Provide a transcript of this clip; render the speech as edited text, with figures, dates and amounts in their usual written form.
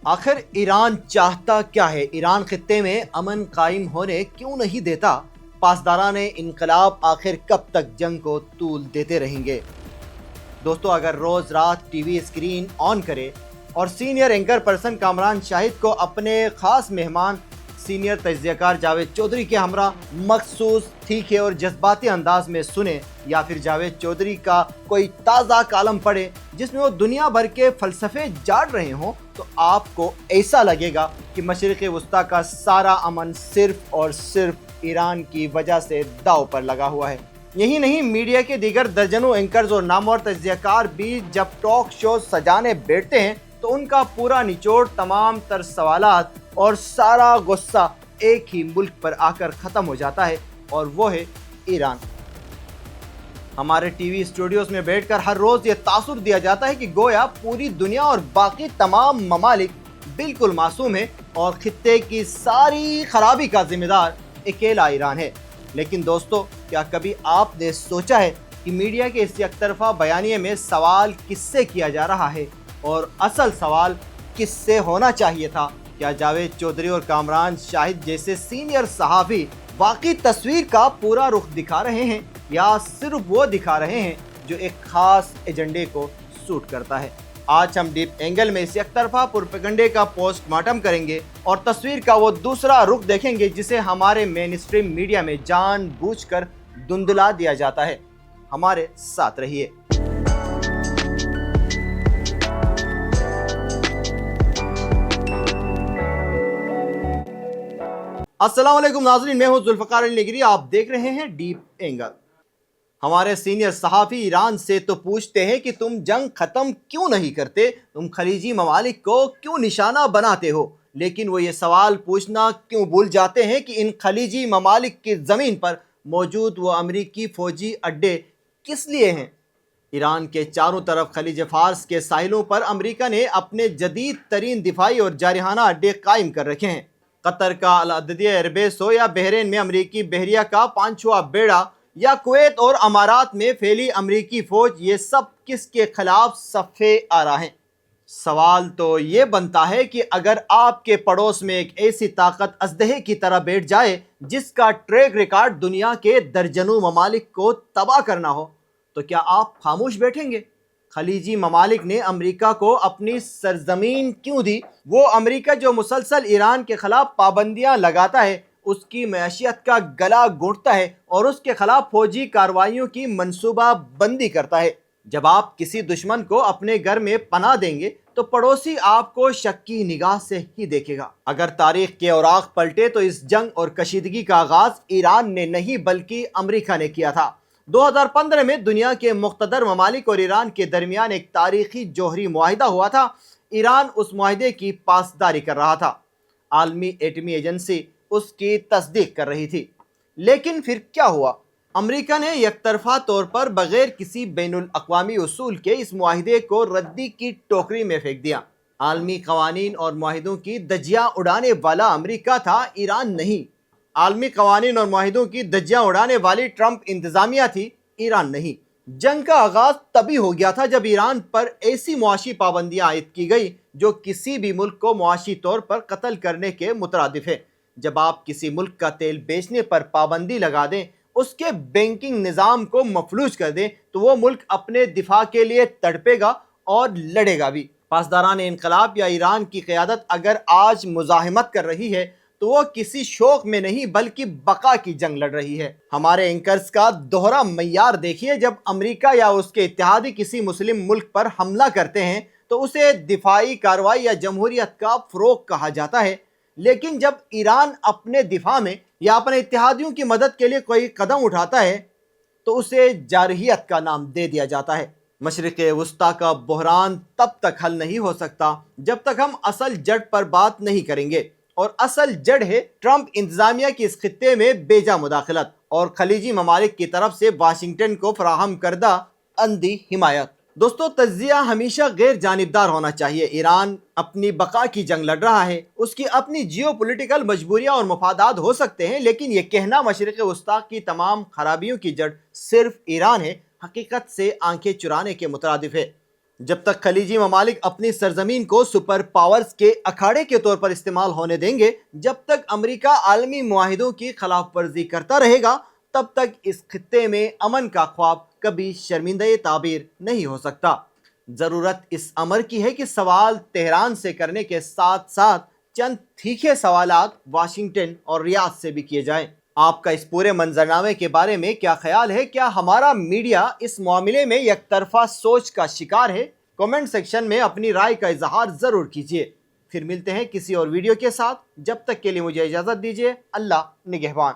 आखिर ईरान चाहता क्या है? ईरान खित्ते में अमन कायम होने क्यों नहीं देता? पासदारान इनकलाब आखिर कब तक जंग को तूल देते रहेंगे? दोस्तों, अगर रोज रात टीवी स्क्रीन ऑन करे और senior anchor person Kamran Shahid को अपने खास मेहमान सीनियर तज्जियाकार जावेद चौधरी के हमरा मखसूस तीखे और जज्बाती अंदाज में सुने, या फिर जावेद चौधरी का कोई ताज़ा कालम पढ़े जिसमें वो दुनिया भर के फ़लसफ़े जाड़ रहे हों, तो आपको ऐसा लगेगा कि मशरिक़ वस्ता का सारा अमन सिर्फ़ और सिर्फ ईरान की वजह से दांव पर लगा हुआ है। यही नहीं, मीडिया के दीगर दर्जनों एंकर्स और नामवर तज्जियाकार भी जब टॉक शो सजाने बैठते हैं तो उनका पूरा निचोड़, तमाम तर सवालात और सारा गुस्सा एक ही मुल्क पर आकर ख़त्म हो जाता है, और वो है ईरान। हमारे टीवी स्टूडियोज़ में बैठकर हर रोज़ ये तासुर दिया जाता है कि गोया पूरी दुनिया और बाकी तमाम ममालिक बिल्कुल मासूम है और खित्ते की सारी खराबी का जिम्मेदार अकेला ईरान है। लेकिन दोस्तों, क्या कभी आपने सोचा है कि मीडिया के इस एकतरफा बयानिए में सवाल किससे किया जा रहा है और असल सवाल किससे होना चाहिए था? क्या जावेद चौधरी और कामरान शाहिद जैसे सीनियर सहाफ़ी वाकई तस्वीर का पूरा रुख दिखा रहे हैं, या सिर्फ वो दिखा रहे हैं जो एक खास एजेंडे को सूट करता है? आज हम डीप एंगल में इस एकतरफा प्रोपेगेंडे का पोस्टमार्टम करेंगे और तस्वीर का वो दूसरा रुख देखेंगे जिसे हमारे मेन स्ट्रीम मीडिया में जानबूझकर धुंधला दिया जाता है। हमारे साथ रहिए। अस्सलाम वालेकुम नाज़रीन, मैं हूं जुल्फ़िकार अली निगरी। आप देख रहे हैं डीप एंगल। हमारे सीनियर सहाफ़ी ईरान से तो पूछते हैं कि तुम जंग ख़त्म क्यों नहीं करते, तुम खलीजी ममालिक को क्यों निशाना बनाते हो, लेकिन वो ये सवाल पूछना क्यों भूल जाते हैं कि इन खलीजी ममालिक की ज़मीन पर मौजूद वो अमरीकी फ़ौजी अड्डे किस लिए हैं? ईरान के चारों तरफ खलीज फ़ार्स के साहिलों पर अमरीका ने अपने जदीद तरीन दिफाई और जारहाना अड्डे कायम कर रखे हैं। कतर का अल-अददिया एयरबेस हो, या बहरीन में अमरीकी बहरिया का पांचवा बेड़ा, या कुवैत और अमारात में फैली अमरीकी फ़ौज, ये सब किसके खिलाफ सफ़े आ रहा है? सवाल तो ये बनता है कि अगर आपके पड़ोस में एक ऐसी ताकत अजदहे की तरह बैठ जाए जिसका ट्रैक रिकॉर्ड दुनिया के दर्जनों ममालिक को तबाह करना हो, तो क्या आप खामोश बैठेंगे? खलीजी ममालिक ने अमेरिका को अपनी सरजमीन क्यों दी? वो अमेरिका जो मुसलसल ईरान के खिलाफ पाबंदियां लगाता है, उसकी मैशियत का गला घोंटता है और उसके खिलाफ फौजी कार्रवाइयों की मंसूबा बंदी करता है। जब आप किसी दुश्मन को अपने घर में पनाह देंगे तो पड़ोसी आपको शक की निगाह से ही देखेगा। अगर तारीख के औराक पलटे तो इस जंग और कशीदगी का आगाज ईरान ने नहीं बल्कि अमेरिका ने किया था। 2015 में दुनिया के मुख्तदर ममालिक और ईरान के दरमियान एक तारीखी जौहरी मुआहिदा हुआ था। ईरान उस मुआहिदे की पासदारी कर रहा था। आलमी एटमी एजेंसी उसकी तस्दीक कर रही थी। लेकिन फिर क्या हुआ? अमेरिका ने एकतरफा तौर पर बगैर किसी बैनुल अक़वामी उसूल के इस मुआहिदे को रद्दी की टोकरी में फेंक दिया। आलमी कवानीन और मुआहिदों की धज्जियां उड़ाने वाला अमेरिका था, ईरान नहीं। आलमी कवानीन और मुआहिदों की धज्जियां उड़ाने वाली ट्रंप इंतजामिया थी, ईरान नहीं। जंग का आगाज तभी हो गया था जब ईरान पर ऐसी मुआशी पाबंदियां आयद की गई जो किसी भी मुल्क को मुआशी तौर पर कत्ल करने के मुतरादिफ है। जब आप किसी मुल्क का तेल बेचने पर पाबंदी लगा दें, उसके बैंकिंग निज़ाम को मफलूज कर दें, तो वो मुल्क अपने दिफा के लिए तड़पेगा और लड़ेगा भी। पासदारान इनकलाब या ईरान की क़यादत अगर आज मुज़ाहिमत कर रही है तो वो किसी शौक में नहीं बल्कि बका की जंग लड़ रही है। हमारे एंकर्स का दोहरा मय्यार देखिए। जब अमेरिका या उसके इत्तेहादी किसी मुस्लिम मुल्क पर हमला करते हैं तो उसे दिफाई कार्रवाई या जमहूरियत का फ़रोग़ कहा जाता है, लेकिन जब ईरान अपने दिफा में या अपने इत्तेहादियों की मदद के लिए कोई कदम उठाता है तो उसे जारहियत का नाम दे दिया जाता है। मशरिक़ वस्ता का बहरान तब तक हल नहीं हो सकता जब तक हम असल जड़ पर बात नहीं करेंगे, और असल जड़ है ट्रंप इंतजामिया की इस खित्ते में बेजा मुदाखलत और खलीजी ममालिक की तरफ से वाशिंगटन को फराहम करदा अंधी हिमायत। दोस्तों, तज्जिया हमेशा गैर जानिबदार होना चाहिए। ईरान अपनी बका की जंग लड़ रहा है, उसकी अपनी जियोपॉलिटिकल मजबूरियां और मफादात हो सकते हैं, लेकिन यह कहना मशरिक़ वस्ता की तमाम खराबियों की जड़ सिर्फ ईरान है, हकीकत से आंखें चुराने के मुतरादिफ है। جب تک خلیجی ممالک اپنی سرزمین کو سپر پاورز کے اکھاڑے کے طور پر استعمال ہونے دیں گے، جب تک امریکہ عالمی معاہدوں کی خلاف ورزی کرتا رہے گا، تب تک اس خطے میں امن کا خواب کبھی شرمندہ تعبیر نہیں ہو سکتا۔ ضرورت اس امر کی ہے کہ سوال تہران سے کرنے کے ساتھ ساتھ چند تیکھے سوالات واشنگٹن اور ریاض سے بھی کیے جائیں۔ آپ کا اس پورے منظرنامے کے بارے میں کیا خیال ہے؟ کیا ہمارا میڈیا اس معاملے میں یک طرفہ سوچ کا شکار ہے؟ کمنٹ سیکشن میں اپنی رائے کا اظہار ضرور کیجیے۔ پھر ملتے ہیں کسی اور ویڈیو کے ساتھ، جب تک کے لیے مجھے اجازت دیجیے۔ اللہ نگہبان۔